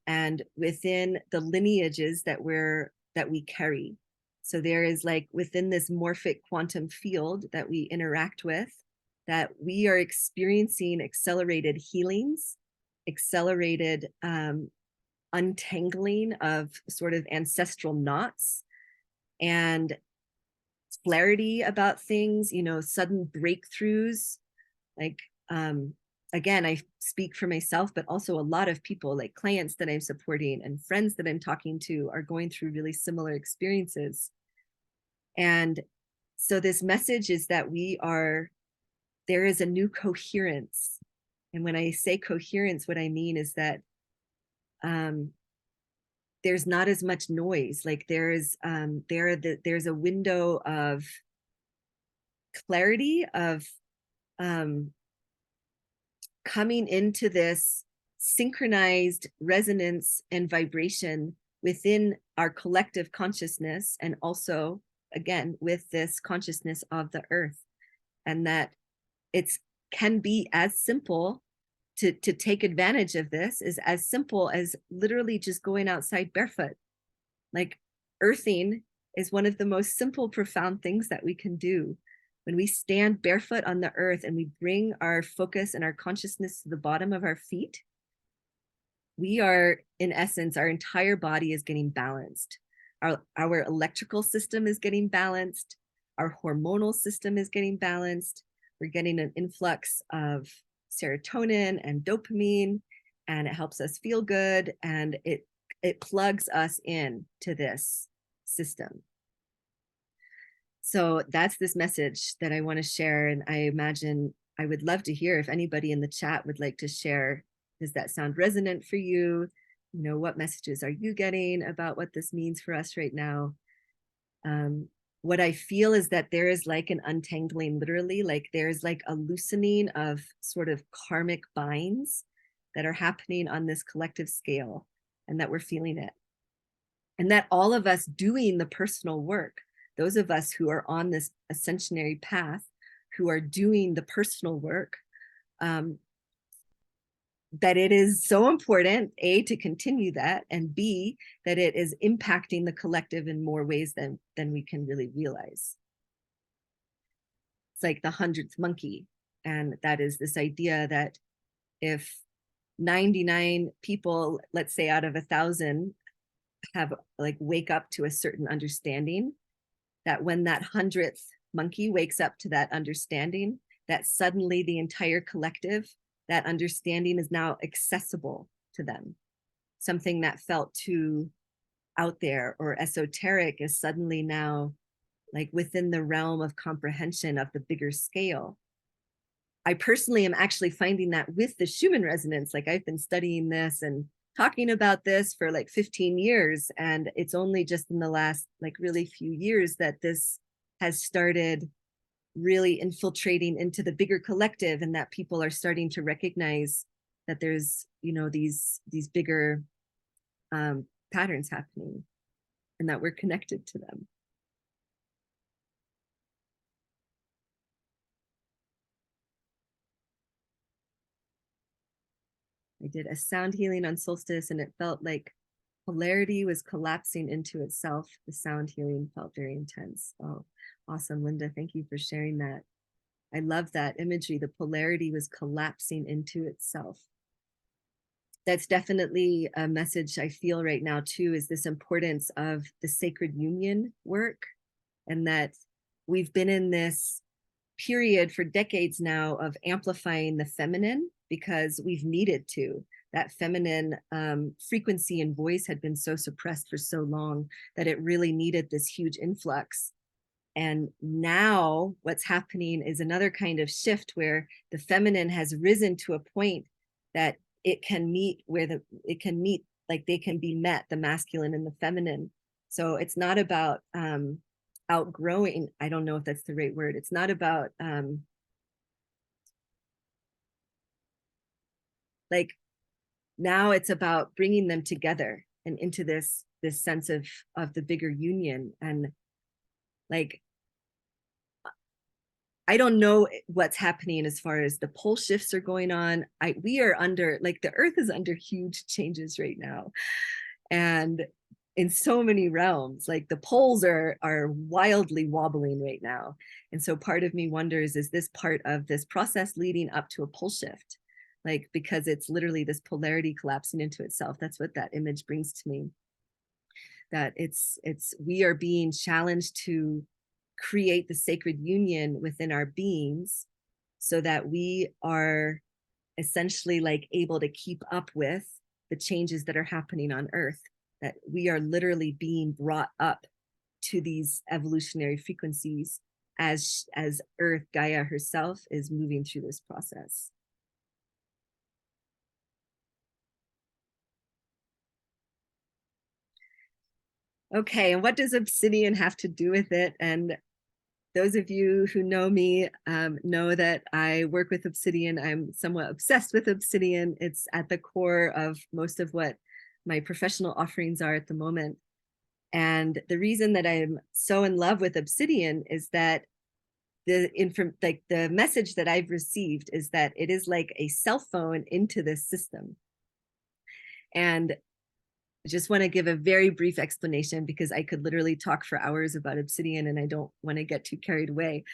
and within the lineages that we carry. So there is like within this morphic quantum field that we interact with, that we are experiencing accelerated healings, accelerated untangling of sort of ancestral knots, and clarity about things, you know, sudden breakthroughs. Like, again, I speak for myself, but also a lot of people, like clients that I'm supporting and friends that I'm talking to, are going through really similar experiences. And so this message is that there is a new coherence. And when I say coherence, what I mean is that there's not as much noise. Like there's a window of clarity, of coming into this synchronized resonance and vibration within our collective consciousness, and also again with this consciousness of the earth. And that it's can be as simple to take advantage of this, is as simple as literally just going outside barefoot. Like earthing is one of the most simple, profound things that we can do. When we stand barefoot on the earth and we bring our focus and our consciousness to the bottom of our feet, we are, in essence, our entire body is getting balanced. Our electrical system is getting balanced. Our hormonal system is getting balanced. We're getting an influx of serotonin and dopamine, and it helps us feel good, and it plugs us in to this system. So that's this message that I want to share. And I imagine I would love to hear if anybody in the chat would like to share does that sound resonant for you? You know, what messages are you getting about what this means for us right now? What I feel is that there is like an untangling, literally, like there's like a loosening of sort of karmic binds that are happening on this collective scale, and that we're feeling it. And that all of us doing the personal work, those of us who are on this ascensionary path, who are doing the personal work, that it is so important, A, to continue that, and B, that it is impacting the collective in more ways than we can really realize. It's like the 100th monkey. And that is this idea that if 99 people, let's say out of 1,000, have like wake up to a certain understanding, that when that 100th monkey wakes up to that understanding, that suddenly the entire collective, that understanding is now accessible to them. Something that felt too out there or esoteric is suddenly now like within the realm of comprehension of the bigger scale. I personally am actually finding that with the Schumann resonance. Like I've been studying this and talking about this for like 15 years. And it's only just in the last like really few years that this has started really infiltrating into the bigger collective, and that people are starting to recognize that there's, you know, these bigger patterns happening and that we're connected to them. I did a sound healing on solstice, and it felt like polarity was collapsing into itself. The sound healing felt very intense. Oh, awesome, Linda. Thank you for sharing that. I love that imagery. The polarity was collapsing into itself. That's definitely a message I feel right now too, is this importance of the sacred union work, and that we've been in this period for decades now of amplifying the feminine because we've needed to. That feminine frequency and voice had been so suppressed for so long that it really needed this huge influx. And now what's happening is another kind of shift where the feminine has risen to a point that it can meet like they can be met, the masculine and the feminine. So it's not about outgrowing, I don't know if that's the right word. It's not about like, now it's about bringing them together and into this sense of the bigger union. And like, I don't know what's happening as far as the pole shifts are going on. We are under, like, the earth is under huge changes right now. And in so many realms, like the poles are wildly wobbling right now. And so part of me wonders, is this part of this process leading up to a pole shift? Like, because it's literally this polarity collapsing into itself. That's what that image brings to me. That it's we are being challenged to create the sacred union within our beings so that we are essentially like able to keep up with the changes that are happening on earth, that we are literally being brought up to these evolutionary frequencies as earth, Gaia herself, is moving through this process. Okay, and what does obsidian have to do with it? And those of you who know me know that I work with obsidian. I'm somewhat obsessed with obsidian. It's at the core of most of what my professional offerings are at the moment. And the reason that I'm so in love with obsidian is that the message that I've received is that it is like a cell phone into this system. And I just want to give a very brief explanation because I could literally talk for hours about obsidian and I don't want to get too carried away.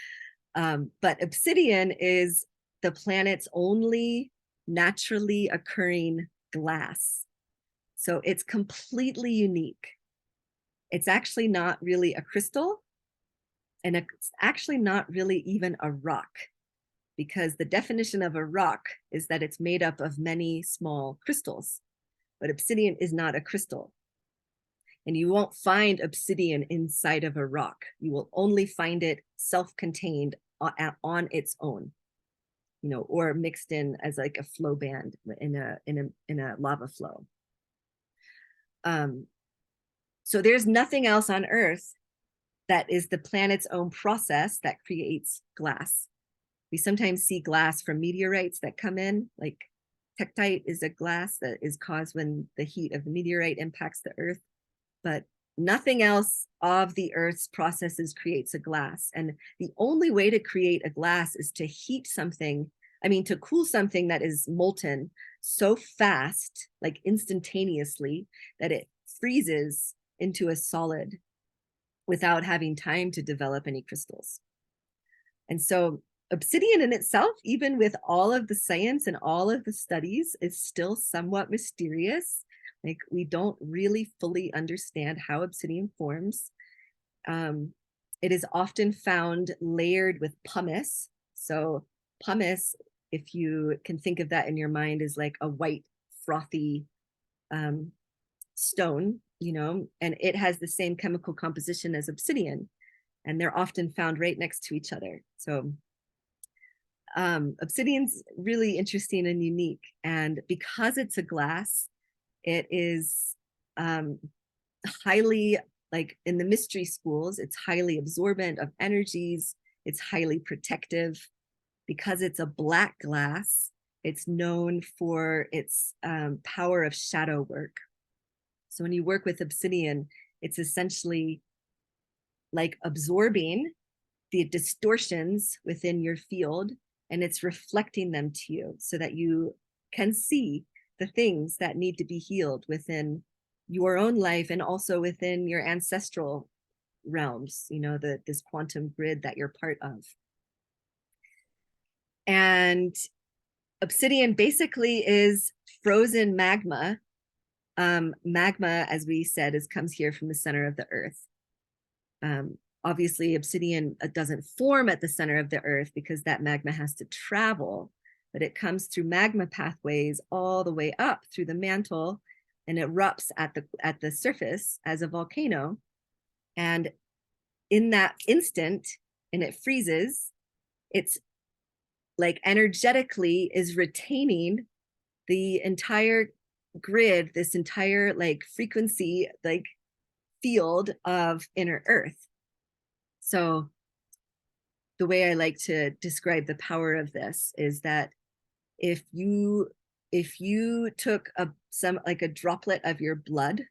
But obsidian is the planet's only naturally occurring glass. So it's completely unique. It's actually not really a crystal, and it's actually not really even a rock, because the definition of a rock is that it's made up of many small crystals. But obsidian is not a crystal. And you won't find obsidian inside of a rock. You will only find it self-contained on its own. or mixed in as like a flow band in a lava flow. So there's nothing else on Earth that is the planet's own process that creates glass. We sometimes see glass from meteorites that come in, like tektite is a glass that is caused when the heat of the meteorite impacts the Earth, but nothing else of the Earth's processes creates a glass. And the only way to create a glass is to heat something, to cool something that is molten so fast, like instantaneously, that it freezes into a solid without having time to develop any crystals. And so obsidian in itself, even with all of the science and all of the studies, is still somewhat mysterious. Like, we don't really fully understand how obsidian forms. It is often found layered with pumice. So pumice, if you can think of that in your mind, is like a white frothy stone, and it has the same chemical composition as obsidian, and they're often found right next to each other. So obsidian's really interesting and unique, and because it's a glass, it is highly, like in the mystery schools, it's highly absorbent of energies, it's highly protective. Because it's a black glass, it's known for its power of shadow work. So when you work with obsidian, it's essentially like absorbing the distortions within your field, and it's reflecting them to you so that you can see the things that need to be healed within your own life and also within your ancestral realms, this quantum grid that you're part of. And obsidian basically is frozen magma. Magma, as we said, comes here from the center of the Earth. Obviously, obsidian doesn't form at the center of the Earth because that magma has to travel, but it comes through magma pathways all the way up through the mantle and erupts at the surface as a volcano. And in that instant, and it freezes, it's like energetically is retaining the entire grid, this entire like frequency, like field of inner Earth. So the way I like to describe the power of this is that if you took a droplet of your blood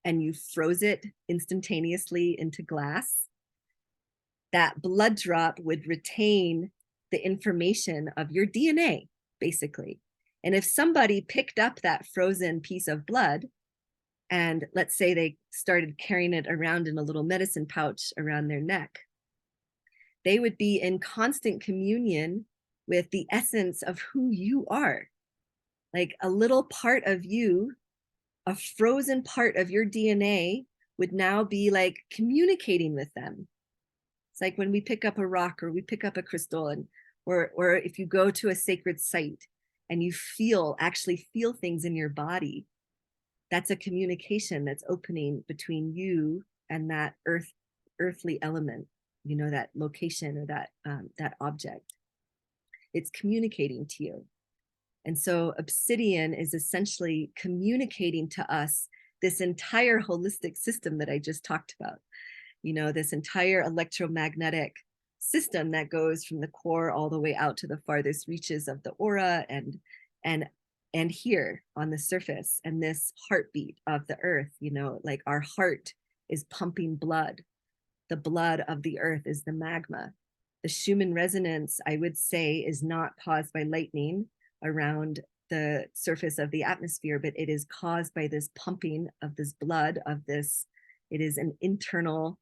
and you froze it instantaneously into glass, that blood drop would retain the information of your DNA, basically. And if somebody picked up that frozen piece of blood, and let's say they started carrying it around in a little medicine pouch around their neck, they would be in constant communion with the essence of who you are. Like a little part of you, a frozen part of your DNA would now be like communicating with them. It's like when we pick up a rock or we pick up a crystal, or if you go to a sacred site and you actually feel things in your body, that's a communication that's opening between you and that earthly element, that location or that object. It's communicating to you. And so obsidian is essentially communicating to us this entire holistic system that I just talked about, this entire electromagnetic system that goes from the core all the way out to the farthest reaches of the aura and here on the surface, and this heartbeat of the Earth, like our heart is pumping blood. The blood of the Earth is the magma. The Schumann resonance, I would say, is not caused by lightning around the surface of the atmosphere, but it is caused by this pumping of this blood, it is an internal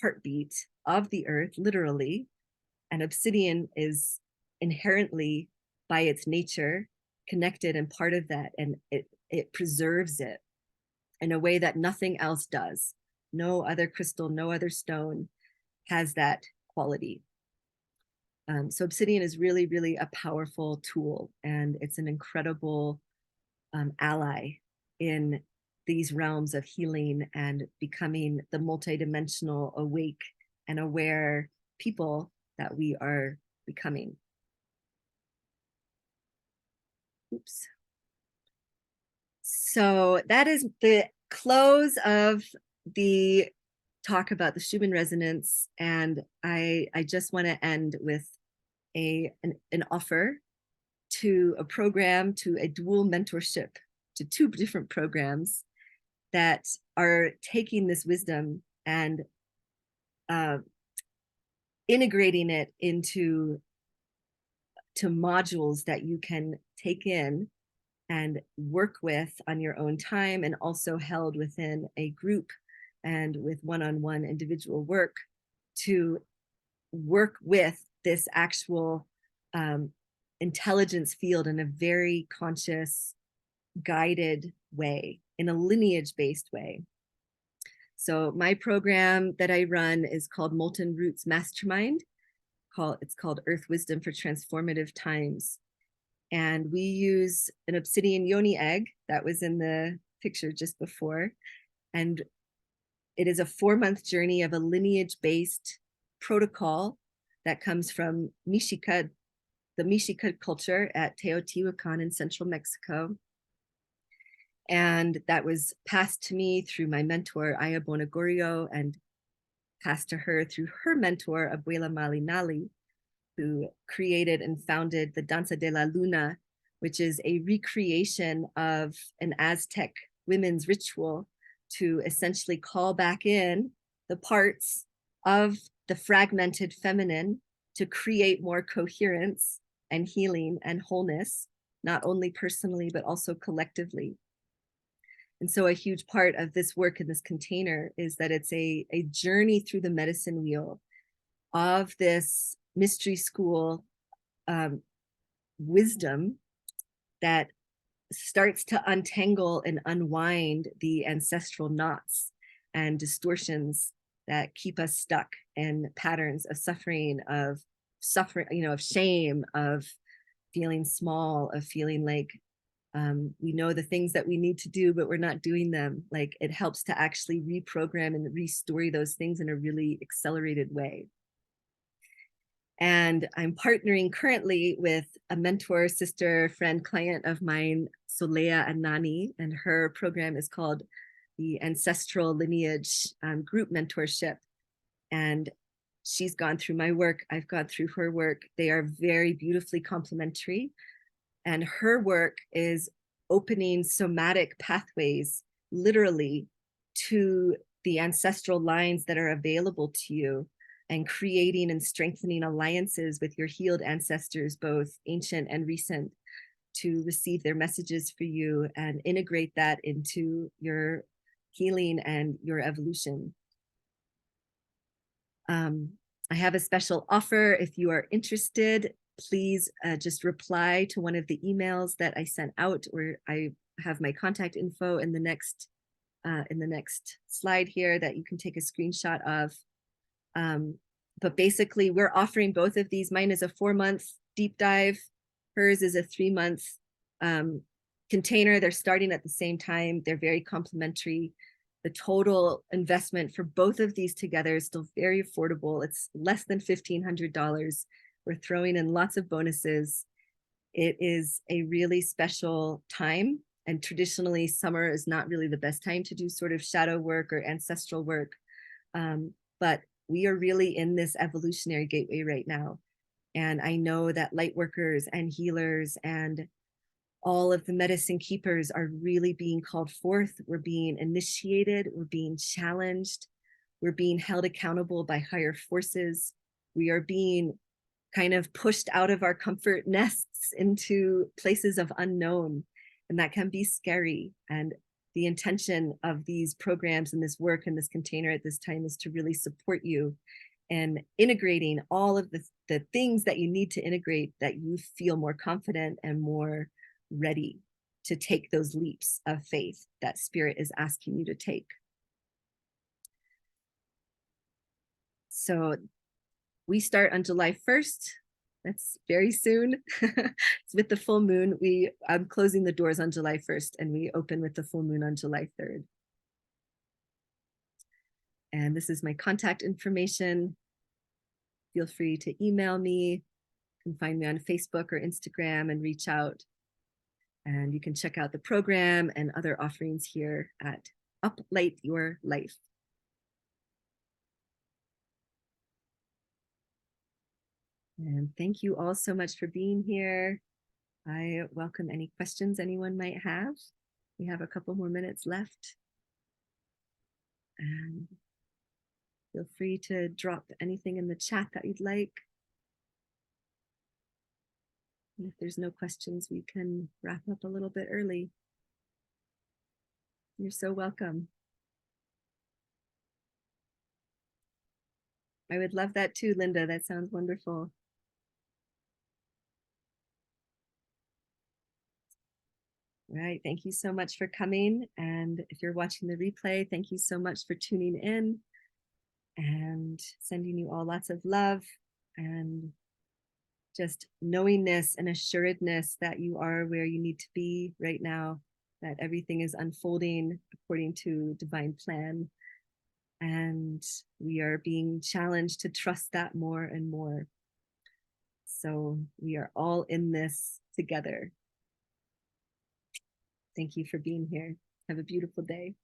heartbeat of the Earth, literally. And obsidian is inherently, by its nature, connected and part of that, and it preserves it in a way that nothing else does. No other crystal, no other stone has that quality. So obsidian is really, really a powerful tool, and it's an incredible ally in these realms of healing and becoming the multidimensional, awake and aware people that we are becoming. oops. So that is the close of the talk about the Schumann resonance. And I just want to end with an offer to a program, to a dual mentorship, to two different programs that are taking this wisdom and integrating it into modules that you can take in and work with on your own time, and also held within a group and with one-on-one individual work to work with this actual intelligence field in a very conscious, guided way, in a lineage-based way. So my program that I run is called Molten Roots Mastermind. It's called Earth Wisdom for Transformative Times. And we use an Obsidian Journey egg that was in the picture just before. And it is a 4-month journey of a lineage-based protocol that comes from Mexica, the Mexica culture at Teotihuacan in central Mexico. And that was passed to me through my mentor, Aya Bonagorio, and passed to her through her mentor, Abuela Malinali, who created and founded the Danza de la Luna, which is a recreation of an Aztec women's ritual to essentially call back in the parts of the fragmented feminine to create more coherence and healing and wholeness, not only personally, but also collectively. And so a huge part of this work in this container is that it's a journey through the medicine wheel of this mystery school wisdom that starts to untangle and unwind the ancestral knots and distortions that keep us stuck in patterns of suffering, of shame, of feeling small, of feeling like we know the things that we need to do, but we're not doing them. Like, it helps to actually reprogram and restory those things in a really accelerated way. And I'm partnering currently with a mentor, sister, friend, client of mine, Solea Anani, and her program is called the Ancestral Lineage Group Mentorship. And she's gone through my work, I've gone through her work. They are very beautifully complementary. And her work is opening somatic pathways, literally, to the ancestral lines that are available to you, and creating and strengthening alliances with your healed ancestors, both ancient and recent, to receive their messages for you and integrate that into your healing and your evolution. I have a special offer. If you are interested, please just reply to one of the emails that I sent out, or I have my contact info in the next slide here that you can take a screenshot of. But basically, we're offering both of these. Mine is a 4-month deep dive. Hers is a 3-month container. They're starting at the same time. They're very complementary. The total investment for both of these together is still very affordable. It's less than $1,500. We're throwing in lots of bonuses. It is a really special time. And traditionally, summer is not really the best time to do sort of shadow work or ancestral work. But we are really in this evolutionary gateway right now. And I know that light workers and healers and all of the medicine keepers are really being called forth. We're being initiated, we're being challenged, we're being held accountable by higher forces. We are being kind of pushed out of our comfort nests into places of unknown, and that can be scary. And the intention of these programs and this work and this container at this time is to really support you and integrating all of the things that you need to integrate, that you feel more confident and more ready to take those leaps of faith that spirit is asking you to take. So we start on July 1st. That's very soon. It's with the full moon. I'm closing the doors on July 1st, and we open with the full moon on July 3rd. And this is my contact information. Feel free to email me. You can find me on Facebook or Instagram and reach out. And you can check out the program and other offerings here at UpLight Your Life. And thank you all so much for being here. I welcome any questions anyone might have. We have a couple more minutes left. And feel free to drop anything in the chat that you'd like. And if there's no questions, we can wrap up a little bit early. You're so welcome. I would love that too, Linda. That sounds wonderful. All right, thank you so much for coming. And if you're watching the replay, thank you so much for tuning in, and sending you all lots of love and just knowingness and assuredness that you are where you need to be right now, that everything is unfolding according to divine plan. And we are being challenged to trust that more and more. So we are all in this together. Thank you for being here. Have a beautiful day.